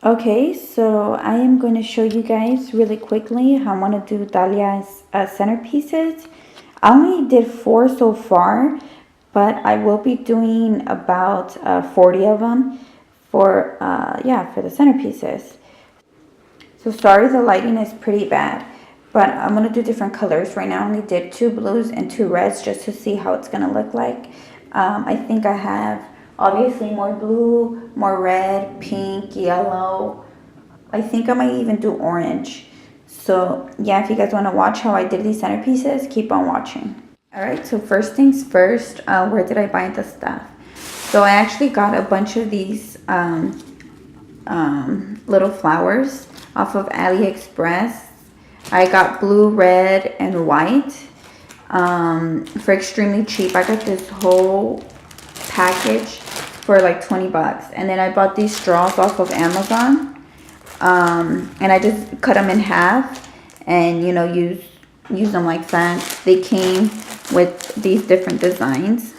Okay, so I am going to show you guys really quickly how I'm going to do Dahlia's centerpieces. I only did 4 so far, but I will be doing about 40 of them for the centerpieces. So sorry the lighting is pretty bad, but I'm going to do different colors. Right now I only did 2 blues and 2 reds just to see how it's going to look like. I think I have obviously more blue, more red, pink, yellow. I think I might even do orange. So yeah, if you guys want to watch how I did these centerpieces, keep on watching. Alright, so first things first, where did I buy the stuff? So I actually got a bunch of these little flowers off of AliExpress. I got blue, red, and white for extremely cheap. I got this whole package for like 20 bucks. And then I bought these straws off of Amazon. And I just cut them in half and, you know, use them like that. They came with these different designs.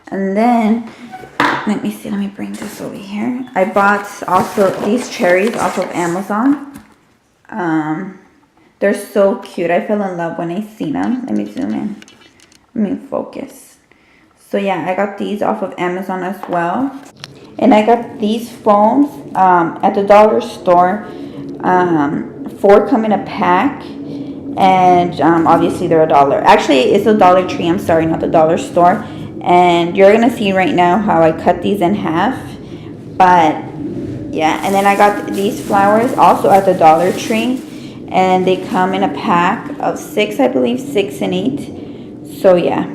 And then, let me bring this over here. I bought also these cherries off of Amazon. They're so cute. I fell in love when I seen them. Let me zoom in. Let me focus. So yeah, I got these off of Amazon as well. And I got these foams at the dollar store. 4 come in a pack. And obviously they're $1. Actually, it's a Dollar Tree. I'm sorry, not the dollar store. And you're going to see right now how I cut these in half. But yeah, and then I got these flowers also at the Dollar Tree. And they come in a pack of 6, I believe, 6 and 8. So yeah.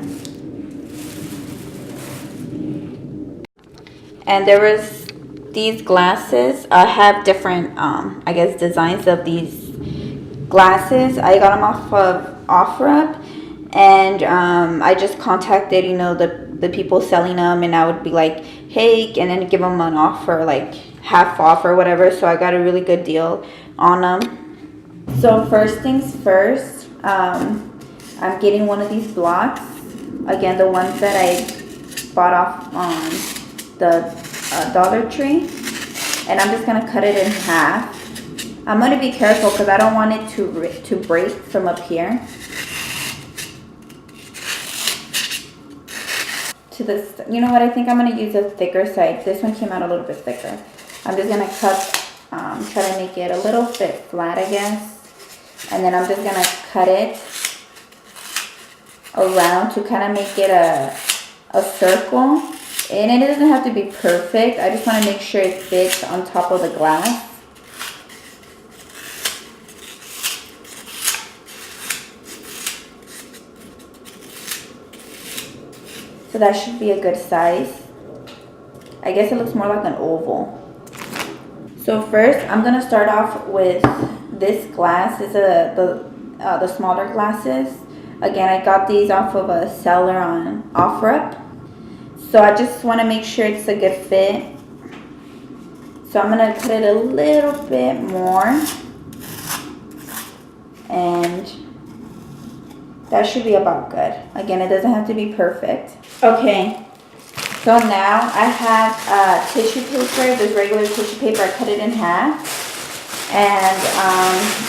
And there was these glasses. I have different, I guess, designs of these glasses. I got them off of OfferUp. And I just contacted, you know, the people selling them. And I would be like, hey, and then give them an offer, like half off or whatever. So I got a really good deal on them. So first things first, I'm getting one of these blocks. Again, the ones that I bought off on the Dollar Tree. And I'm just going to cut it in half. I'm going to be careful because I don't want it to break from up here. To this, you know what, I think I'm going to use a thicker side. This one came out a little bit thicker. I'm just going to cut, try to make it a little bit flat, I guess. And then I'm just going to cut it around to kind of make it a circle. And it doesn't have to be perfect. I just want to make sure it fits on top of the glass. So that should be a good size. I guess it looks more like an oval. So first, I'm going to start off with this glass. It's the smaller glasses. Again, I got these off of a seller on OfferUp. So I just want to make sure it's a good fit. So I'm going to cut it a little bit more. And that should be about good. Again, it doesn't have to be perfect. Okay. So now I have tissue paper, this regular tissue paper. I cut it in half. And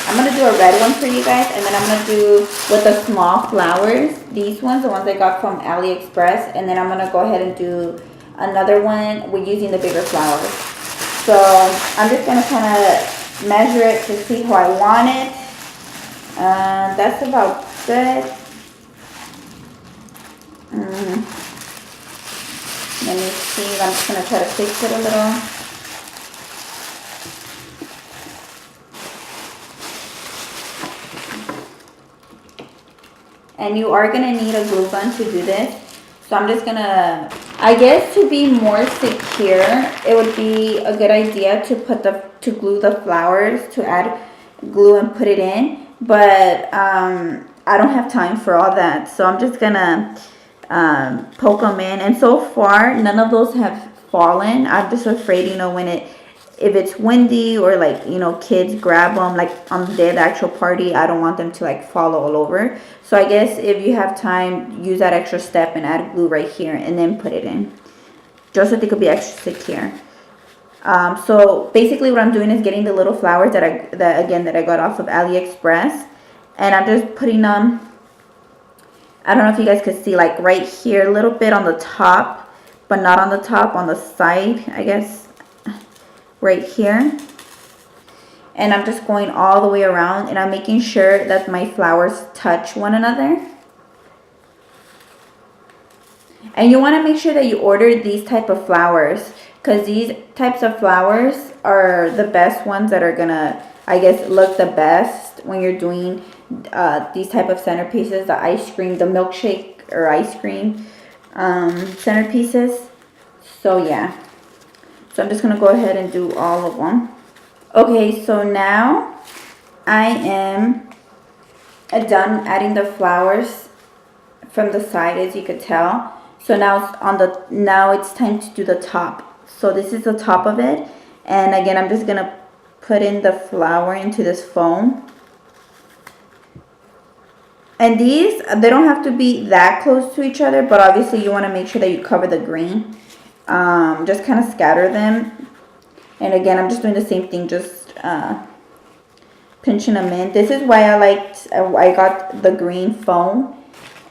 I'm going to do a red one for you guys. And then I'm going to do with the small flowers. These ones, the ones I got from AliExpress. And then I'm going to go ahead and do another one with using the bigger flowers. So I'm just going to kind of measure it to see how I want it. That's about good. Let me see. I'm just going to try to fix it a little. And you are going to need a glue gun to do this. So I'm just going to, I guess to be more secure, it would be a good idea to glue the flowers, to add glue and put it in. But I don't have time for all that. So I'm just going to poke them in. And so far, none of those have fallen. I'm just afraid, you know, if it's windy or like, you know, kids grab them like on the day of the actual party, I don't want them to like fall all over. So I guess if you have time, use that extra step and add glue right here and then put it in. Just so they could be extra secure. So basically what I'm doing is getting the little flowers that I got off of AliExpress, and I'm just putting them, I don't know if you guys could see, like right here, a little bit on the top, but not on the top, on the side, I guess, right here. And I'm just going all the way around, and I'm making sure that my flowers touch one another. And you want to make sure that you order these type of flowers, because these types of flowers are the best ones that are gonna, I guess, look the best when you're doing these type of centerpieces, the ice cream, the milkshake or ice cream centerpieces. So yeah, so I'm just gonna go ahead and do all of them. Okay, so now I am done adding the flowers from the side, as you could tell. So now it's time to do the top. So this is the top of it, and again I'm just gonna put in the flower into this foam. And these, they don't have to be that close to each other, but obviously you want to make sure that you cover the green. Just kind of scatter them. And again, I'm just doing the same thing, just pinching them in. This is why I got the green foam.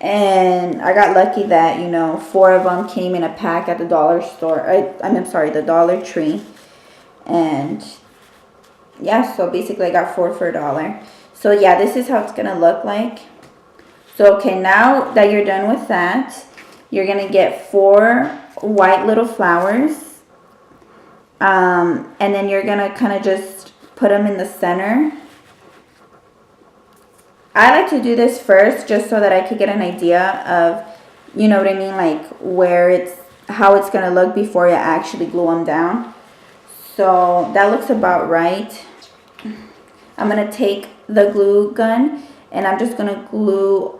And I got lucky that, you know, 4 of them came in a pack at the dollar store. I'm sorry, the Dollar Tree. And yeah, so basically I got 4 for $1. So yeah, this is how it's going to look like. So okay, now that you're done with that, you're going to get 4 white little flowers. And then you're going to kind of just put them in the center. I like to do this first just so that I could get an idea of, you know what I mean, like how it's going to look before you actually glue them down. So that looks about right. I'm going to take the glue gun and I'm just going to glue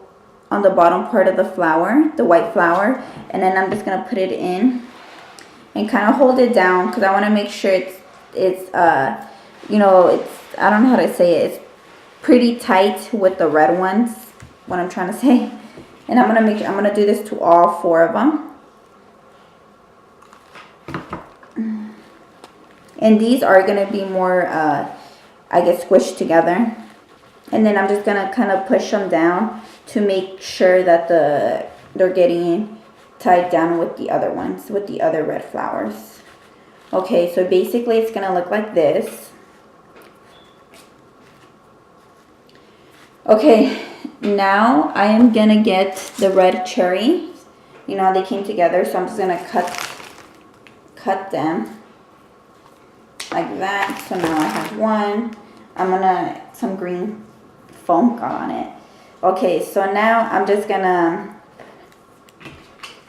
on the bottom part of the flower, the white flower, and then I'm just going to put it in and kind of hold it down because I want to make sure it's you know, I don't know how to say it, it's pretty tight with the red ones, what I'm trying to say. And I'm gonna do this to all 4 of them. And these are gonna be more I guess squished together. And then I'm just gonna kind of push them down to make sure that they're getting tied down with the other ones, with the other red flowers. Okay, so basically it's gonna look like this. Okay, now I am gonna get the red cherry. You know how they came together, so I'm just gonna cut them like that. So now I have one. Some green foam got on it. Okay, so now I'm just gonna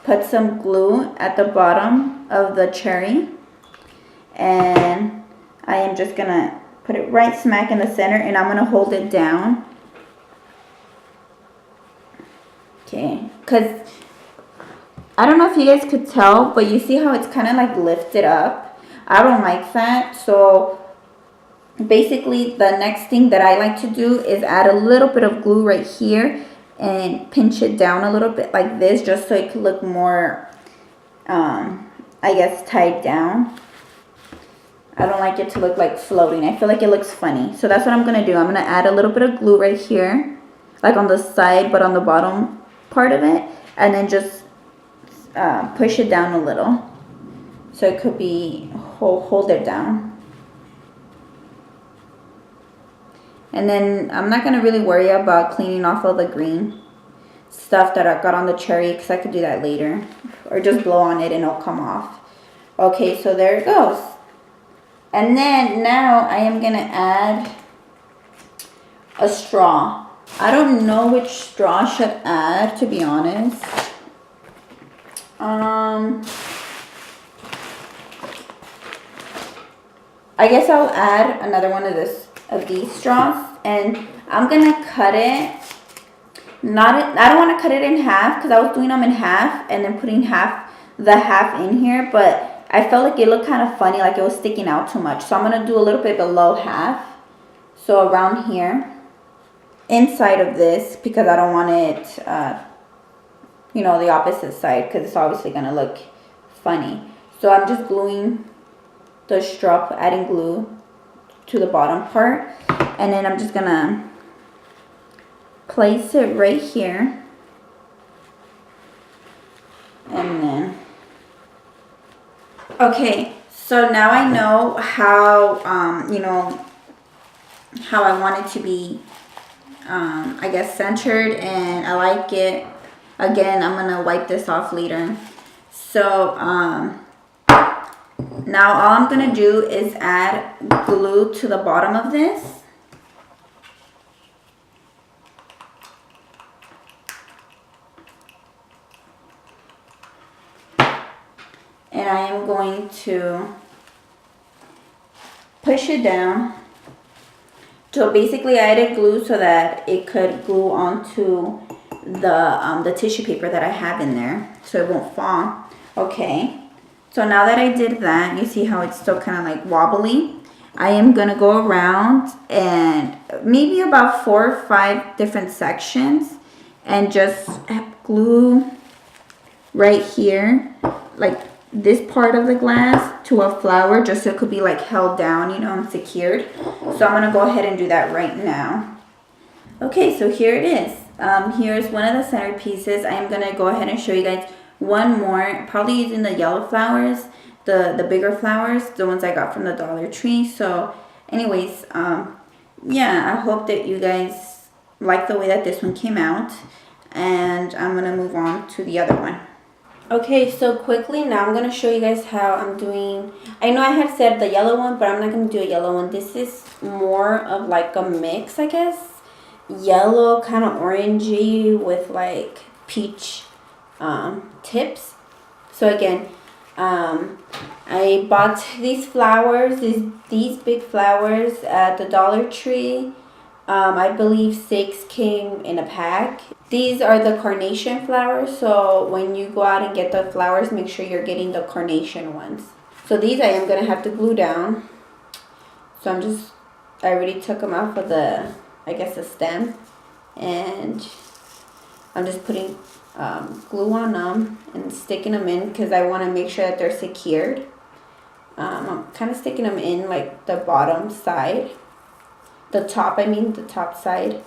put some glue at the bottom of the cherry, and I am just gonna put it right smack in the center, and I'm gonna hold it down. Okay, because I don't know if you guys could tell, but you see how it's kind of like lifted up. I don't like that. So basically the next thing that I like to do is add a little bit of glue right here and pinch it down a little bit like this, just so it could look more I guess tied down. I don't like it to look like floating. I feel like it looks funny. So that's what I'm gonna do. I'm gonna add a little bit of glue right here, like on the side but on the bottom part of it, and then just push it down a little so it could be hold it down. And then I'm not going to really worry about cleaning off all the green stuff that I got on the cherry, because I could do that later, or just blow on it and it'll come off. Okay, so there it goes. And then now I am going to add a straw. I don't know which straw I should add, to be honest. I guess I'll add another one of these straws, and I'm gonna cut it. I don't want to cut it in half, because I was doing them in half and then putting the half in here, but I felt like it looked kind of funny, like it was sticking out too much. So I'm gonna do a little bit below half, so around here, inside of this, because I don't want it, you know, the opposite side, because it's obviously gonna look funny. So I'm just gluing the straw, adding glue to the bottom part. And then I'm just gonna place it right here. And then, okay, so now I know how, you know, how I want it to be, I guess, centered, and I like it. Again, I'm gonna wipe this off later. So, now all I'm gonna do is add glue to the bottom of this. And I am going to push it down. So basically I added glue so that it could glue onto the tissue paper that I have in there, so it won't fall. Okay, so now that I did that, you see how it's still kind of like wobbly. I am gonna go around and maybe about 4 or 5 different sections and just glue right here, like this part of the glass, to a flower, just so it could be like held down, you know, and secured. So I'm gonna go ahead and do that right now. Okay, so here it is. Here's one of the centerpieces. I am gonna go ahead and show you guys one more, probably using the yellow flowers, the bigger flowers, the ones I got from the Dollar Tree. So anyways, yeah, I hope that you guys like the way that this one came out, and I'm gonna move on to the other one. Okay, so quickly now I'm going to show you guys how I'm doing. I know I had said the yellow one, but I'm not going to do a yellow one. This is more of like a mix, I guess. Yellow, kind of orangey with like peach tips. So again, I bought these flowers, these big flowers at the Dollar Tree. I believe 6 came in a pack. These are the carnation flowers, so when you go out and get the flowers, make sure you're getting the carnation ones. So these I am going to have to glue down. So I already took them off of the, I guess, the stem. And I'm just putting glue on them and sticking them in because I want to make sure that they're secured. I'm kind of sticking them in like the bottom side. The top side.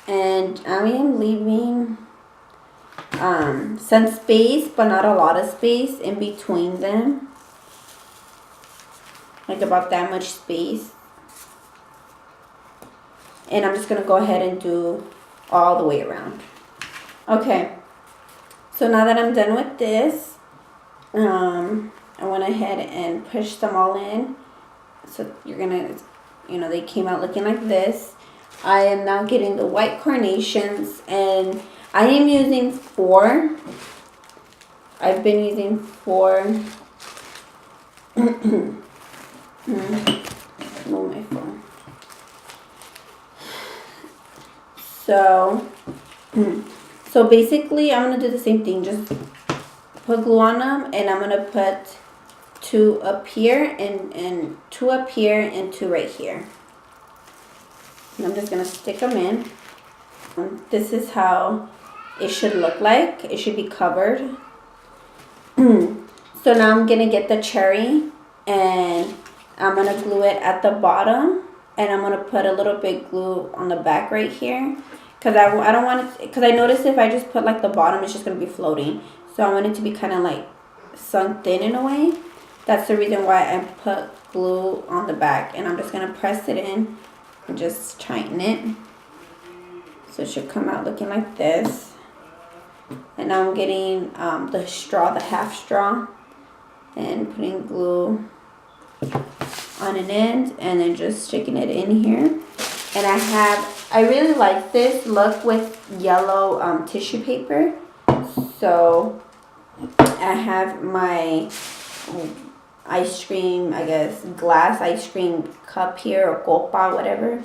And I am leaving some space, but not a lot of space in between them. Like about that much space. And I'm just going to go ahead and do all the way around. Okay. So now that I'm done with this, I went ahead and pushed them all in. So you're gonna, you know, they came out looking like this. I am now getting the white carnations, and I am using 4. I've been using 4. Move my phone. So basically I'm gonna do the same thing. Just put glue on them, and I'm gonna put 2 up here and 2 up here and 2 right here. And I'm just gonna stick them in. This is how it should look like. It should be covered. So now I'm gonna get the cherry, and I'm gonna glue it at the bottom, and I'm gonna put a little bit glue on the back right here, because I don't want it, because I noticed if I just put like the bottom, it's just gonna be floating. So I want it to be kind of like sunk in a way. That's the reason why I put glue on the back. And I'm just going to press it in and just tighten it. So it should come out looking like this. And now I'm getting the straw, the half straw, and putting glue on an end and then just sticking it in here. And I really like this look with yellow tissue paper. So I have my ice cream, I guess, glass ice cream cup here, or copa, whatever.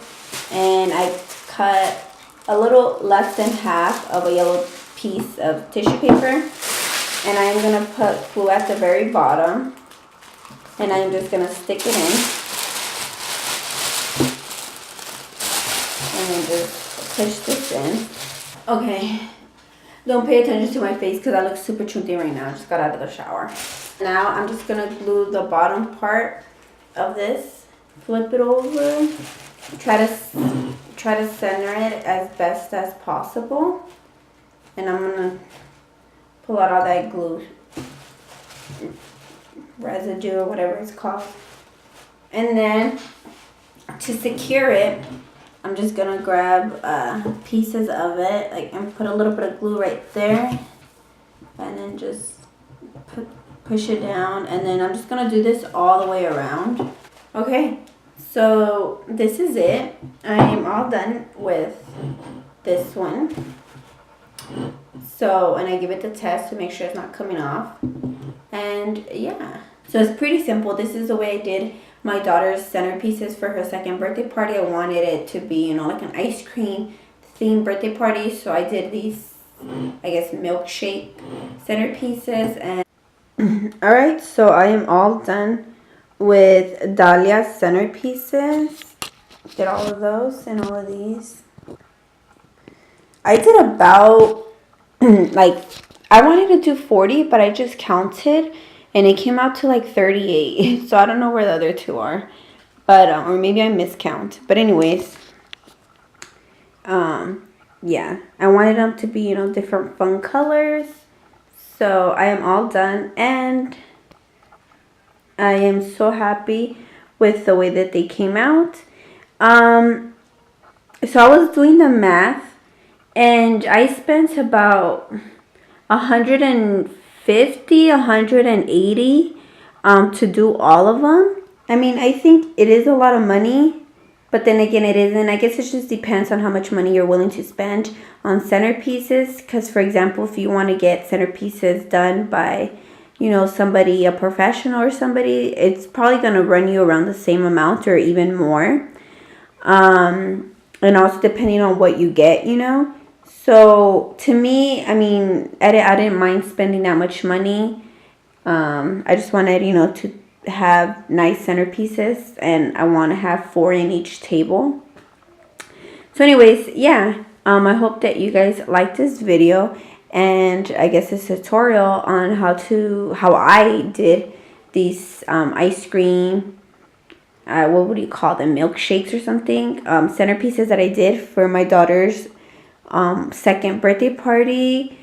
And I cut a little less than half of a yellow piece of tissue paper. And I'm going to put glue at the very bottom. And I'm just going to stick it in. And then just push this in. Okay. Don't pay attention to my face because I look super chunty right now. I just got out of the shower. Now I'm just going to glue the bottom part of this. Flip it over. Try to center it as best as possible. And I'm going to pull out all that glue residue or whatever it's called. And then to secure it, I'm just gonna grab pieces of it, like, and put a little bit of glue right there, and then just push it down. And then I'm just gonna do this all the way around. Okay, so this is it. I am all done with this one. So, and I give it the test to make sure it's not coming off. And yeah, so it's pretty simple. This is the way I did my daughter's centerpieces for her second birthday party. I wanted it to be, you know, like an ice cream themed birthday party. So I did these, I guess, milkshake centerpieces. And all right, so I am all done with Dahlia's centerpieces. Did all of those and all of these. I did about like, I wanted to do 40, but I just counted and it came out to like 38. So I don't know where the other two are, but or maybe I miscount. But anyways, yeah, I wanted them to be, you know, different fun colors. So I am all done and I am so happy with the way that they came out. So I was doing the math and I spent about 150, 180 to do all of them. I mean, I think it is a lot of money, but then again, it isn't. I guess it just depends on how much money you're willing to spend on centerpieces. Because, for example, if you want to get centerpieces done by, you know, somebody, a professional or somebody, it's probably going to run you around the same amount or even more. And also depending on what you get, you know. So to me, I mean, I didn't mind spending that much money. I just wanted, you know, to have nice centerpieces, and I want to have 4 in each table. So anyways, yeah, I hope that you guys liked this video, and I guess this tutorial on how I did these ice cream, what would you call them, milkshakes or something, centerpieces that I did for my daughter's second birthday party.